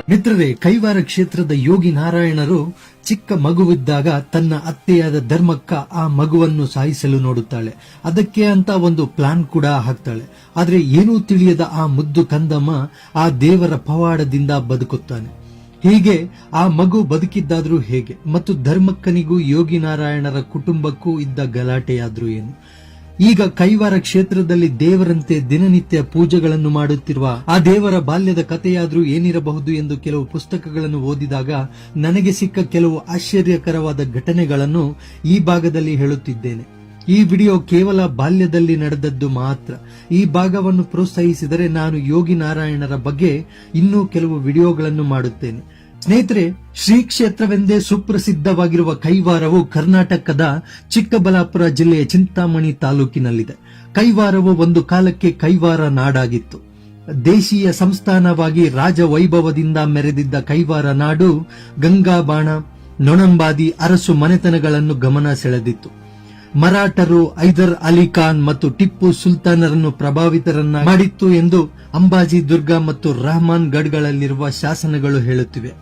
ಮಿತ್ರರೇ, ಕೈವಾರ ಕ್ಷೇತ್ರದ ಯೋಗಿ ನಾರಾಯಣರು ಚಿಕ್ಕ ಮಗುವಿದ್ದಾಗ ತನ್ನ ಅತ್ತೆಯಾದ ಧರ್ಮಕ್ಕ ಆ ಮಗುವನ್ನು ಸಾಯಿಸಲು ನೋಡುತ್ತಾಳೆ. ಅದಕ್ಕೆ ಅಂತ ಒಂದು ಪ್ಲಾನ್ ಕೂಡ ಹಾಕ್ತಾಳೆ. ಆದ್ರೆ ಏನೂ ತಿಳಿಯದ ಆ ಮುದ್ದು ಕಂದಮ್ಮ ಆ ದೇವರ ಪವಾಡದಿಂದ ಬದುಕುತ್ತಾನೆ. ಹೀಗೆ ಆ ಮಗು ಬದುಕಿದ್ದಾದ್ರೂ ಹೇಗೆ, ಮತ್ತು ಧರ್ಮಕ್ಕನಿಗೂ ಯೋಗಿ ನಾರಾಯಣರ ಕುಟುಂಬಕ್ಕೂ ಇದ್ದ ಗಲಾಟೆಯಾದ್ರೂ ಏನು? ಈಗ ಕೈವಾರ ಕ್ಷೇತ್ರದಲ್ಲಿ ದೇವರಂತೆ ದಿನನಿತ್ಯ ಪೂಜೆಗಳನ್ನು ಮಾಡುತ್ತಿರುವ ಆ ದೇವರ ಬಾಲ್ಯದ ಕಥೆಯಾದ್ರೂ ಏನಿರಬಹುದು ಎಂದು ಕೆಲವು ಪುಸ್ತಕಗಳನ್ನು ಓದಿದಾಗ ನನಗೆ ಸಿಕ್ಕ ಕೆಲವು ಆಶ್ಚರ್ಯಕರವಾದ ಘಟನೆಗಳನ್ನು ಈ ಭಾಗದಲ್ಲಿ ಹೇಳುತ್ತಿದ್ದೇನೆ. ಈ ವಿಡಿಯೋ ಕೇವಲ ಬಾಲ್ಯದಲ್ಲಿ ನಡೆದದ್ದು ಮಾತ್ರ. ಈ ಭಾಗವನ್ನು ಪ್ರೋತ್ಸಾಹಿಸಿದರೆ ನಾನು ಯೋಗಿ ನಾರಾಯಣರ ಬಗ್ಗೆ ಇನ್ನೂ ಕೆಲವು ವಿಡಿಯೋಗಳನ್ನು ಮಾಡುತ್ತೇನೆ. ಸ್ನೇಹಿತರೆ, ಶ್ರೀ ಕ್ಷೇತ್ರವೆಂದೇ ಸುಪ್ರಸಿದ್ಧವಾಗಿರುವ ಕೈವಾರವು ಕರ್ನಾಟಕದ ಚಿಕ್ಕಬಳ್ಳಾಪುರ ಜಿಲ್ಲೆಯ ಚಿಂತಾಮಣಿ ತಾಲೂಕಿನಲ್ಲಿದೆ. ಕೈವಾರವು ಒಂದು ಕಾಲಕ್ಕೆ ಕೈವಾರ ನಾಡಾಗಿತ್ತು. ದೇಶೀಯ ಸಂಸ್ಥಾನವಾಗಿ ರಾಜ ವೈಭವದಿಂದ ಮೆರೆದಿದ್ದ ಕೈವಾರ ನಾಡು ಗಂಗಾಬಾಣ, ನೊಣಂಬಾದಿ ಅರಸು ಮನೆತನಗಳನ್ನು ಗಮನ ಸೆಳೆದಿತ್ತು. ಮರಾಠರು ಹೈದರ್ ಅಲಿ ಖಾನ್ ಮತ್ತು ಟಿಪ್ಪು ಸುಲ್ತಾನರನ್ನು ಪ್ರಭಾವಿತರನ್ನ ಮಾಡಿತ್ತು ಎಂದು ಅಂಬಾಜಿ ದುರ್ಗ ಮತ್ತು ರಹಮಾನ್ ಗಢ್ಗಳಲ್ಲಿರುವ ಶಾಸನಗಳು ಹೇಳುತ್ತಿವೆ.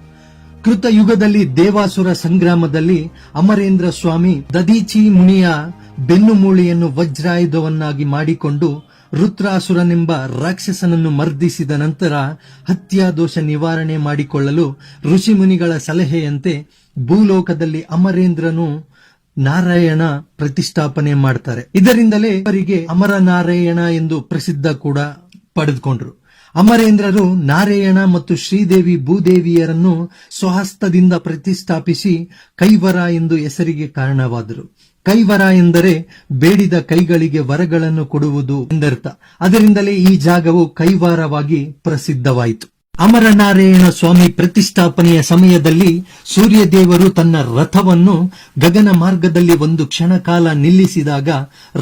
ಕೃತ ಯುಗದಲ್ಲಿ ದೇವಾಸುರ ಸಂಗ್ರಾಮದಲ್ಲಿ ಅಮರೇಂದ್ರ ಸ್ವಾಮಿ ದದೀಚಿ ಮುನಿಯ ಬೆನ್ನುಮೂಳೆಯನ್ನು ವಜ್ರಾಯುಧವನ್ನಾಗಿ ಮಾಡಿಕೊಂಡು ರುದ್ರಾಸುರನೆಂಬ ರಾಕ್ಷಸನನ್ನು ಮರ್ದಿಸಿದ ನಂತರ ಹತ್ಯಾದೋಷ ನಿವಾರಣೆ ಮಾಡಿಕೊಳ್ಳಲು ಋಷಿಮುನಿಗಳ ಸಲಹೆಯಂತೆ ಭೂಲೋಕದಲ್ಲಿ ಅಮರೇಂದ್ರನು ನಾರಾಯಣ ಪ್ರತಿಷ್ಠಾಪನೆ ಮಾಡ್ತಾರೆ. ಇದರಿಂದಲೇ ಅವರಿಗೆ ಅಮರನಾರಾಯಣ ಎಂದು ಪ್ರಸಿದ್ಧ ಕೂಡ ಪಡೆದುಕೊಂಡ್ರು. ಅಮರೇಂದ್ರರು ನಾರಾಯಣ ಮತ್ತು ಶ್ರೀದೇವಿ ಭೂದೇವಿಯರನ್ನು ಸ್ವಹಸ್ತದಿಂದ ಪ್ರತಿಷ್ಠಾಪಿಸಿ ಕೈವರ ಎಂದು ಹೆಸರಿಗೆ ಕಾರಣವಾದರು. ಕೈವರ ಎಂದರೆ ಬೇಡಿದ ಕೈಗಳಿಗೆ ವರಗಳನ್ನು ಕೊಡುವುದು ಎಂದರ್ಥ. ಅದರಿಂದಲೇ ಈ ಜಾಗವು ಕೈವಾರವಾಗಿ ಪ್ರಸಿದ್ಧವಾಯಿತು. ಅಮರನಾರಾಯಣ ಸ್ವಾಮಿ ಪ್ರತಿಷ್ಠಾಪನೆಯ ಸಮಯದಲ್ಲಿ ಸೂರ್ಯದೇವರು ತನ್ನ ರಥವನ್ನು ಗಗನ ಮಾರ್ಗದಲ್ಲಿ ಒಂದು ಕ್ಷಣಕಾಲ ನಿಲ್ಲಿಸಿದಾಗ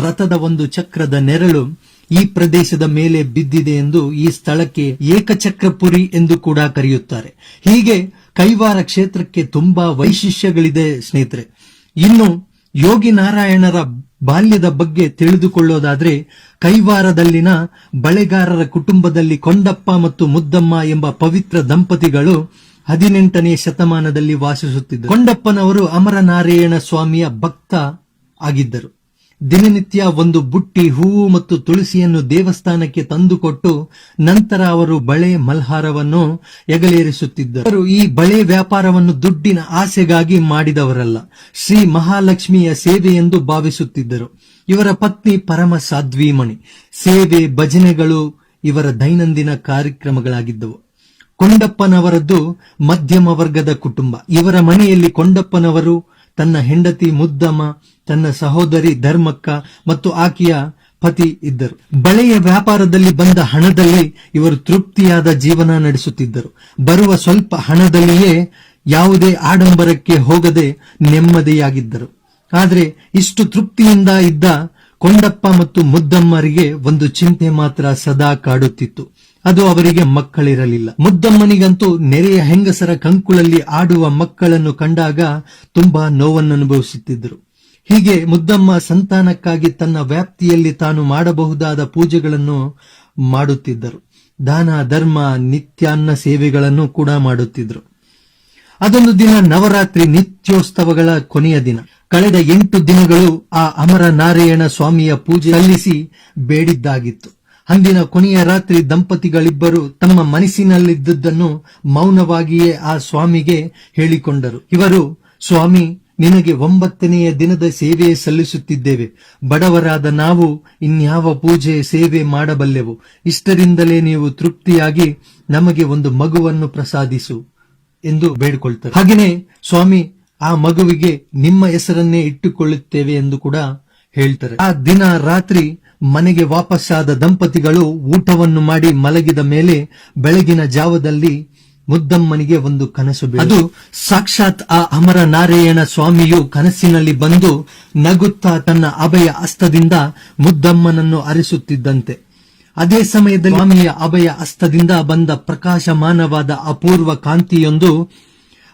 ರಥದ ಒಂದು ಚಕ್ರದ ನೆರಳು ಈ ಪ್ರದೇಶದ ಮೇಲೆ ಬಿದ್ದಿದೆ ಎಂದು ಈ ಸ್ಥಳಕ್ಕೆ ಏಕಚಕ್ರಪುರಿ ಎಂದು ಕೂಡ ಕರೆಯುತ್ತಾರೆ. ಹೀಗೆ ಕೈವಾರ ಕ್ಷೇತ್ರಕ್ಕೆ ತುಂಬಾ ವೈಶಿಷ್ಟ್ಯಗಳಿದೆ ಸ್ನೇಹಿತರೆ. ಇನ್ನು ಯೋಗಿ ನಾರಾಯಣರ ಬಾಲ್ಯದ ಬಗ್ಗೆ ತಿಳಿದುಕೊಳ್ಳೋದಾದ್ರೆ, ಕೈವಾರದಲ್ಲಿನ ಬಳೆಗಾರರ ಕುಟುಂಬದಲ್ಲಿ ಕೊಂಡಪ್ಪ ಮತ್ತು ಮುದ್ದಮ್ಮ ಎಂಬ ಪವಿತ್ರ ದಂಪತಿಗಳು 18ನೇ ಶತಮಾನದಲ್ಲಿ ವಾಸಿಸುತ್ತಿದ್ದರು. ಕೊಂಡಪ್ಪನವರು ಅಮರನಾರಾಯಣ ಸ್ವಾಮಿಯ ಭಕ್ತ ಆಗಿದ್ದರು. ದಿನನಿತ್ಯ ಒಂದು ಬುಟ್ಟಿ ಹೂವು ಮತ್ತು ತುಳಸಿಯನ್ನು ದೇವಸ್ಥಾನಕ್ಕೆ ತಂದುಕೊಟ್ಟು ನಂತರ ಅವರು ಬಳೆ ಮಲ್ಹಾರವನ್ನು ಎಗಲೇರಿಸುತ್ತಿದ್ದರು. ಈ ಬಳೆ ವ್ಯಾಪಾರವನ್ನು ದುಡ್ಡಿನ ಆಸೆಗಾಗಿ ಮಾಡಿದವರಲ್ಲ, ಶ್ರೀ ಮಹಾಲಕ್ಷ್ಮಿಯ ಸೇವೆ ಎಂದು ಭಾವಿಸುತ್ತಿದ್ದರು. ಇವರ ಪತ್ನಿ ಪರಮ ಸಾಧ್ವೀಮಣಿ. ಸೇವೆ ಭಜನೆಗಳು ಇವರ ದೈನಂದಿನ ಕಾರ್ಯಕ್ರಮಗಳಾಗಿದ್ದವು. ಕೊಂಡಪ್ಪನವರದ್ದು ಮಧ್ಯಮ ವರ್ಗದ ಕುಟುಂಬ. ಇವರ ಮನೆಯಲ್ಲಿ ಕೊಂಡಪ್ಪನವರು ತನ್ನ ಹೆಂಡತಿ ಮುದ್ದಮ್ಮ, ತನ್ನ ಸಹೋದರಿ ಧರ್ಮಕ್ಕ ಮತ್ತು ಆಕೆಯ ಪತಿ ಇದ್ದರು. ಬಳೆಯ ವ್ಯಾಪಾರದಲ್ಲಿ ಬಂದ ಹಣದಲ್ಲಿ ಇವರು ತೃಪ್ತಿಯಾದ ಜೀವನ ನಡೆಸುತ್ತಿದ್ದರು. ಬರುವ ಸ್ವಲ್ಪ ಹಣದಲ್ಲಿಯೇ ಯಾವುದೇ ಆಡಂಬರಕ್ಕೆ ಹೋಗದೆ ನೆಮ್ಮದಿಯಾಗಿದ್ದರು. ಆದರೆ ಇಷ್ಟು ತೃಪ್ತಿಯಿಂದ ಇದ್ದ ಕೊಂಡಪ್ಪ ಮತ್ತು ಮುದ್ದಮ್ಮರಿಗೆ ಒಂದು ಚಿಂತೆ ಮಾತ್ರ ಸದಾ ಕಾಡುತ್ತಿತ್ತು. ಅದು ಅವರಿಗೆ ಮಕ್ಕಳಿರಲಿಲ್ಲ. ಮುದ್ದಮ್ಮನಿಗಂತೂ ನೆರೆಯ ಹೆಂಗಸರ ಕಂಕುಳಲ್ಲಿ ಆಡುವ ಮಕ್ಕಳನ್ನು ಕಂಡಾಗ ತುಂಬಾ ನೋವನ್ನನುಭವಿಸುತ್ತಿದ್ದರು. ಹೀಗೆ ಮುದ್ದಮ್ಮ ಸಂತಾನಕ್ಕಾಗಿ ತನ್ನ ವ್ಯಾಪ್ತಿಯಲ್ಲಿ ತಾನು ಮಾಡಬಹುದಾದ ಪೂಜೆಗಳನ್ನು ಮಾಡುತ್ತಿದ್ದರು. ದಾನ ಧರ್ಮ, ನಿತ್ಯಾನ್ನ ಸೇವೆಗಳನ್ನು ಕೂಡ ಮಾಡುತ್ತಿದ್ದರು. ಅದೊಂದು ದಿನ ನವರಾತ್ರಿ ನಿತ್ಯೋತ್ಸವಗಳ ಕೊನೆಯ ದಿನ. ಕಳೆದ 8 ದಿನಗಳು ಆ ಅಮರನಾರಾಯಣ ಸ್ವಾಮಿಯ ಪೂಜೆ ಸಲ್ಲಿಸಿ ಬೇಡಿದ್ದಾಗಿತ್ತು. ಅಂದಿನ ಕೊನೆಯ ರಾತ್ರಿ ದಂಪತಿಗಳಿಬ್ಬರು ತಮ್ಮ ಮನಸ್ಸಿನಲ್ಲಿದ್ದುದನ್ನು ಮೌನವಾಗಿಯೇ ಆ ಸ್ವಾಮಿಗೆ ಹೇಳಿಕೊಂಡರು. ಇವರು, ಸ್ವಾಮಿ, ನಿನಗೆ 9ನೆಯ ದಿನದ ಸೇವೆ ಸಲ್ಲಿಸುತ್ತಿದ್ದೇವೆ. ಬಡವರಾದ ನಾವು ಇನ್ಯಾವ ಪೂಜೆ ಸೇವೆ ಮಾಡಬಲ್ಲೆವು. ಇಷ್ಟರಿಂದಲೇ ನೀವು ತೃಪ್ತಿಯಾಗಿ ನಮಗೆ ಒಂದು ಮಗುವನ್ನು ಪ್ರಸಾದಿಸು ಎಂದು ಬೇಡಿಕೊಳ್ತಾರೆ. ಹಾಗೆಯೇ ಸ್ವಾಮಿ, ಆ ಮಗುವಿಗೆ ನಿಮ್ಮ ಹೆಸರನ್ನೇ ಇಟ್ಟುಕೊಳ್ಳುತ್ತೇವೆ ಎಂದು ಕೂಡ ಹೇಳ್ತಾರೆ. ಆ ದಿನ ರಾತ್ರಿ ಮನೆಗೆ ವಾಪಸ್ಸಾದ ದಂಪತಿಗಳು ಊಟವನ್ನು ಮಾಡಿ ಮಲಗಿದ ಮೇಲೆ ಬೆಳಗಿನ ಜಾವದಲ್ಲಿ ಮುದ್ದಮ್ಮನಿಗೆ ಒಂದು ಕನಸು ಬೀಳಿತು. ಅದು ಸಾಕ್ಷಾತ್ ಆ ಅಮರನಾರಾಯಣ ಸ್ವಾಮಿಯು ಕನಸಿನಲ್ಲಿ ಬಂದು ನಗುತ್ತಾ ತನ್ನ ಅಭಯ ಹಸ್ತದಿಂದ ಮುದ್ದಮ್ಮನನ್ನು ಅರಿಸುತ್ತಿದ್ದಂತೆ. ಅದೇ ಸಮಯದಲ್ಲಿ ಸ್ವಾಮಿಯ ಅಭಯ ಹಸ್ತದಿಂದ ಬಂದ ಪ್ರಕಾಶಮಾನವಾದ ಅಪೂರ್ವ ಕಾಂತಿಯೊಂದು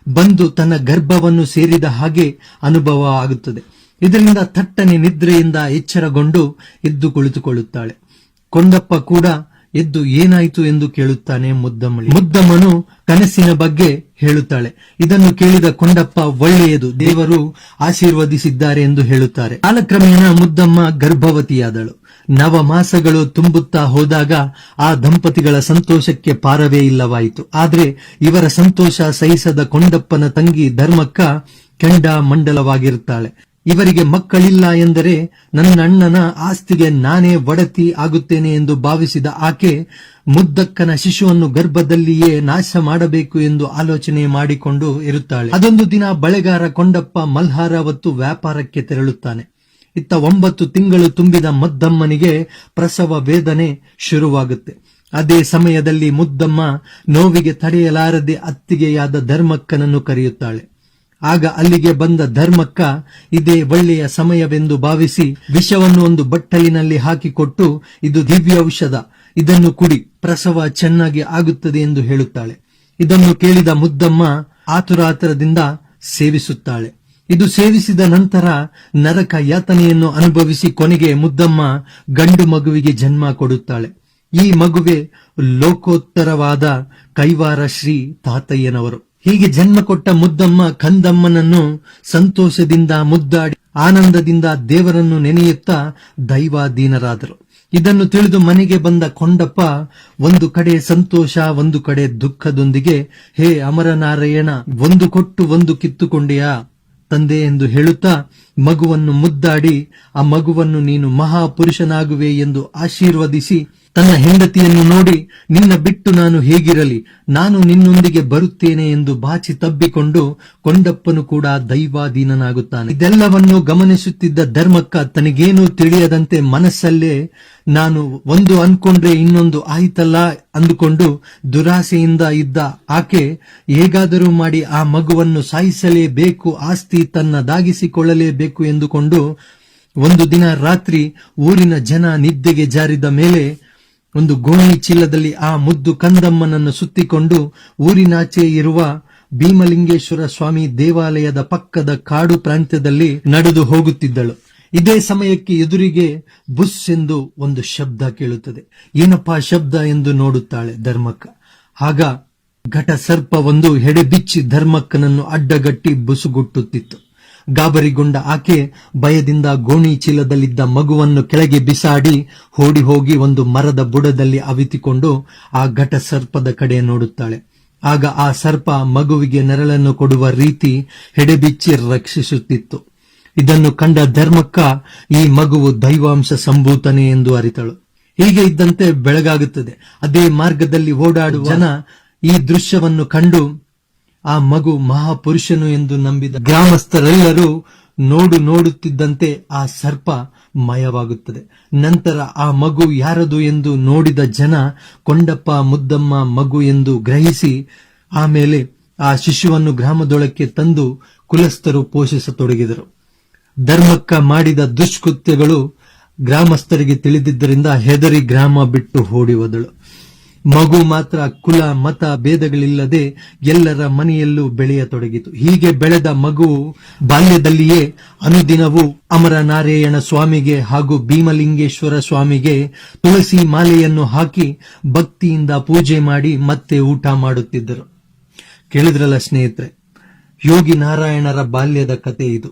ಬಂದು ತನ್ನ ಗರ್ಭವನ್ನು ಸೇರಿದ ಹಾಗೆ ಅನುಭವ ಆಗುತ್ತದೆ. ಇದರಿಂದ ಥಟ್ಟನೆ ನಿದ್ರೆಯಿಂದ ಎಚ್ಚರಗೊಂಡು ಎದ್ದು ಕುಳಿತುಕೊಳ್ಳುತ್ತಾಳೆ. ಕೊಂಡಪ್ಪ ಕೂಡ ಎದ್ದು ಏನಾಯಿತು ಎಂದು ಕೇಳುತ್ತಾನೆ ಮುದ್ದಮ್ಮಳಿ. ಮುದ್ದಮ್ಮನು ಕನಸಿನ ಬಗ್ಗೆ ಹೇಳುತ್ತಾಳೆ. ಇದನ್ನು ಕೇಳಿದ ಕೊಂಡಪ್ಪ ಒಳ್ಳೆಯದು, ದೇವರು ಆಶೀರ್ವದಿಸಿದ್ದಾರೆ ಎಂದು ಹೇಳುತ್ತಾರೆ. ಕಾಲಕ್ರಮೇಣ ಮುದ್ದಮ್ಮ ಗರ್ಭವತಿಯಾದಳು. 9 ಮಾಸಗಳು ತುಂಬುತ್ತಾ ಹೋದಾಗ ಆ ದಂಪತಿಗಳ ಸಂತೋಷಕ್ಕೆ ಪಾರವೇ ಇಲ್ಲವಾಯಿತು. ಆದ್ರೆ ಇವರ ಸಂತೋಷ ಸಹಿಸದ ಕೊಂಡಪ್ಪನ ತಂಗಿ ಧರ್ಮಕ್ಕ ಕೆಂಡ ಮಂಡಲವಾಗಿರುತ್ತಾಳೆ. ಇವರಿಗೆ ಮಕ್ಕಳಿಲ್ಲ ಎಂದರೆ ನನ್ನ ಅಣ್ಣನ ಆಸ್ತಿಗೆ ನಾನೇ ಒಡತಿ ಆಗುತ್ತೇನೆ ಎಂದು ಭಾವಿಸಿದ ಆಕೆ ಮುದ್ದಕ್ಕನ ಶಿಶುವನ್ನು ಗರ್ಭದಲ್ಲಿಯೇ ನಾಶ ಮಾಡಬೇಕು ಎಂದು ಆಲೋಚನೆ ಮಾಡಿಕೊಂಡು ಇರುತ್ತಾಳೆ. ಅದೊಂದು ದಿನ ಬಳೆಗಾರ ಕೊಂಡಪ್ಪ ಮಲ್ಹಾರ ಹೊತ್ತು ವ್ಯಾಪಾರಕ್ಕೆ ತೆರಳುತ್ತಾನೆ. ಇತ್ತ 9 ತಿಂಗಳು ತುಂಬಿದ ಮುದ್ದಮ್ಮನಿಗೆ ಪ್ರಸವ ವೇದನೆ ಶುರುವಾಗುತ್ತೆ. ಅದೇ ಸಮಯದಲ್ಲಿ ಮುದ್ದಮ್ಮ ನೋವಿಗೆ ತಡೆಯಲಾರದೆ ಅತ್ತಿಗೆಯಾದ ಧರ್ಮಕ್ಕನನ್ನು ಕರೆಯುತ್ತಾಳೆ. ಆಗ ಅಲ್ಲಿಗೆ ಬಂದ ಧರ್ಮಕ್ಕ ಇದೇ ಒಳ್ಳೆಯ ಸಮಯವೆಂದು ಭಾವಿಸಿ ವಿಷವನ್ನು ಒಂದು ಬಟ್ಟಲಿನಲ್ಲಿ ಹಾಕಿಕೊಟ್ಟು, ಇದು ದಿವ್ಯ ಔಷಧ, ಇದನ್ನು ಕುಡಿ, ಪ್ರಸವ ಚೆನ್ನಾಗಿ ಆಗುತ್ತದೆ ಎಂದು ಹೇಳುತ್ತಾಳೆ. ಇದನ್ನು ಕೇಳಿದ ಮುದ್ದಮ್ಮ ಆತುರಾತರದಿಂದ ಸೇವಿಸುತ್ತಾಳೆ. ಇದು ಸೇವಿಸಿದ ನಂತರ ನರಕ ಯಾತನೆಯನ್ನು ಅನುಭವಿಸಿ ಕೊನೆಗೆ ಮುದ್ದಮ್ಮ ಗಂಡು ಮಗುವಿಗೆ ಜನ್ಮ ಕೊಡುತ್ತಾಳೆ. ಈ ಮಗುವೆ ಲೋಕೋತ್ತರವಾದ ಕೈವಾರ ಶ್ರೀ ತಾತಯ್ಯನವರು. ಹೀಗೆ ಜನ್ಮ ಕೊಟ್ಟ ಮುದ್ದಮ್ಮ ಕಂದಮ್ಮನನ್ನು ಸಂತೋಷದಿಂದ ಮುದ್ದಾಡಿ ಆನಂದದಿಂದ ದೇವರನ್ನು ನೆನೆಯುತ್ತಾ ದೈವಾಧೀನರಾದರು. ಇದನ್ನು ತಿಳಿದು ಮನೆಗೆ ಬಂದ ಕೊಂಡಪ್ಪ ಒಂದು ಕಡೆ ಸಂತೋಷ, ಒಂದು ಕಡೆ ದುಃಖದೊಂದಿಗೆ, ಹೇ ಅಮರನಾರಾಯಣ, ಒಂದು ಕೊಟ್ಟು ಒಂದು ಕಿತ್ತುಕೊಂಡೆಯಾ ತಂದೆ ಎಂದು ಹೇಳುತ್ತಾ ಮಗುವನ್ನು ಮುದ್ದಾಡಿ ಆ ಮಗುವನ್ನು ನೀನು ಮಹಾಪುರುಷನಾಗುವೆ ಎಂದು ಆಶೀರ್ವದಿಸಿ ತನ್ನ ಹೆಂಡತಿಯನ್ನು ನೋಡಿ, ನಿನ್ನ ಬಿಟ್ಟು ನಾನು ಹೇಗಿರಲಿ, ನಾನು ನಿನ್ನೊಂದಿಗೆ ಬರುತ್ತೇನೆ ಎಂದು ಬಾಚಿ ತಬ್ಬಿಕೊಂಡು ಕೊಂಡಪ್ಪನು ಕೂಡ ದೈವಾಧೀನನಾಗುತ್ತಾನೆ. ಇದೆಲ್ಲವನ್ನು ಗಮನಿಸುತ್ತಿದ್ದ ಧರ್ಮಕ್ಕ ತನಗೇನು ತಿಳಿಯದಂತೆ ಮನಸ್ಸಲ್ಲೇ ನಾನು ಒಂದು ಅನ್ಕೊಂಡ್ರೆ ಇನ್ನೊಂದು ಆಯ್ತಲ್ಲ ಅಂದುಕೊಂಡು ದುರಾಸೆಯಿಂದ ಇದ್ದ ಆಕೆ ಹೇಗಾದರೂ ಮಾಡಿ ಆ ಮಗುವನ್ನು ಸಾಯಿಸಲೇಬೇಕು, ಆಸ್ತಿ ತನ್ನದಾಗಿಸಿಕೊಳ್ಳಲೇಬೇಕು ಎಂದುಕೊಂಡು ಒಂದು ದಿನ ರಾತ್ರಿ ಊರಿನ ಜನ ನಿದ್ದೆಗೆ ಜಾರಿದ ಮೇಲೆ ಒಂದು ಗೋಣಿ ಚೀಲದಲ್ಲಿ ಆ ಮುದ್ದು ಕಂದಮ್ಮನನ್ನು ಸುತ್ತಿಕೊಂಡು ಊರಿನಾಚೆ ಇರುವ ಭೀಮಲಿಂಗೇಶ್ವರ ಸ್ವಾಮಿ ದೇವಾಲಯದ ಪಕ್ಕದ ಕಾಡು ಪ್ರಾಂತ್ಯದಲ್ಲಿ ನಡೆದು ಹೋಗುತ್ತಿದ್ದಳು. ಇದೇ ಸಮಯಕ್ಕೆ ಎದುರಿಗೆ ಬುಸ್ ಎಂದು ಒಂದು ಶಬ್ದ ಕೇಳುತ್ತದೆ. ಏನಪ್ಪಾ ಶಬ್ದ ಎಂದು ನೋಡುತ್ತಾಳೆ ಧರ್ಮಕ್ಕ. ಆಗ ಘಟ ಸರ್ಪ ಒಂದು ಹೆಡೆಬಿಚ್ಚಿ ಧರ್ಮಕ್ಕನನ್ನು ಅಡ್ಡಗಟ್ಟಿ ಬುಸುಗುಟ್ಟುತ್ತಿತ್ತು. ಗಾಬರಿಗೊಂಡ ಆಕೆ ಭಯದಿಂದ ಗೋಣಿ ಚೀಲದಲ್ಲಿದ್ದ ಮಗುವನ್ನು ಕೆಳಗೆ ಬಿಸಾಡಿ ಓಡಿ ಹೋಗಿ ಒಂದು ಮರದ ಬುಡದಲ್ಲಿ ಅವಿತಿಕೊಂಡು ಆ ಘಟ ಸರ್ಪದ ಕಡೆ ನೋಡುತ್ತಾಳೆ. ಆಗ ಆ ಸರ್ಪ ಮಗುವಿಗೆ ನೆರಳನ್ನು ಕೊಡುವ ರೀತಿ ಹೆಡೆಬಿಚ್ಚಿ ರಕ್ಷಿಸುತ್ತಿತ್ತು. ಇದನ್ನು ಕಂಡ ಧರ್ಮಕ್ಕ ಈ ಮಗುವು ದೈವಾಂಶ ಸಂಭೂತನೆ ಎಂದು ಅರಿತಳು. ಹೀಗೆ ಇದ್ದಂತೆ ಬೆಳಗಾಗುತ್ತದೆ. ಅದೇ ಮಾರ್ಗದಲ್ಲಿ ಓಡಾಡುವ ಜನ ಈ ದೃಶ್ಯವನ್ನು ಕಂಡು ಆ ಮಗು ಮಹಾಪುರುಷನು ಎಂದು ನಂಬಿದ ಗ್ರಾಮಸ್ಥರೆಲ್ಲರೂ ನೋಡುತ್ತಿದ್ದಂತೆ ಆ ಸರ್ಪ ಮಯವಾಗುತ್ತದೆ. ನಂತರ ಆ ಮಗು ಯಾರದು ಎಂದು ನೋಡಿದ ಜನ ಕೊಂಡಪ್ಪ ಮುದ್ದಮ್ಮ ಮಗು ಎಂದು ಗ್ರಹಿಸಿ ಆಮೇಲೆ ಆ ಶಿಶುವನ್ನು ಗ್ರಾಮದೊಳಕ್ಕೆ ತಂದು ಕುಲಸ್ಥರು ಪೋಷಿಸತೊಡಗಿದರು. ಧರ್ಮಕ್ಕ ಮಾಡಿದ ದುಷ್ಕೃತ್ಯಗಳು ಗ್ರಾಮಸ್ಥರಿಗೆ ತಿಳಿದಿದ್ದರಿಂದ ಹೆದರಿ ಗ್ರಾಮ ಬಿಟ್ಟು ಓಡಿ ಹೋದಳು. ಮಗು ಮಾತ್ರ ಕುಲ ಮತ ಭೇದಗಳಿಲ್ಲದೆ ಎಲ್ಲರ ಮನೆಯಲ್ಲೂ ಬೆಳೆಯತೊಡಗಿತು. ಹೀಗೆ ಬೆಳೆದ ಮಗುವು ಬಾಲ್ಯದಲ್ಲಿಯೇ ಅನುದಿನವೂ ಅಮರನಾರಾಯಣ ಸ್ವಾಮಿಗೆ ಹಾಗೂ ಭೀಮಲಿಂಗೇಶ್ವರ ಸ್ವಾಮಿಗೆ ತುಳಸಿ ಮಾಲೆಯನ್ನು ಹಾಕಿ ಭಕ್ತಿಯಿಂದ ಪೂಜೆ ಮಾಡಿ ಮತ್ತೆ ಊಟ ಮಾಡುತ್ತಿದ್ದರು. ಕೇಳಿದ್ರಲ್ಲ ಸ್ನೇಹಿತರೆ, ಯೋಗಿ ನಾರಾಯಣರ ಬಾಲ್ಯದ ಕತೆ ಇದು.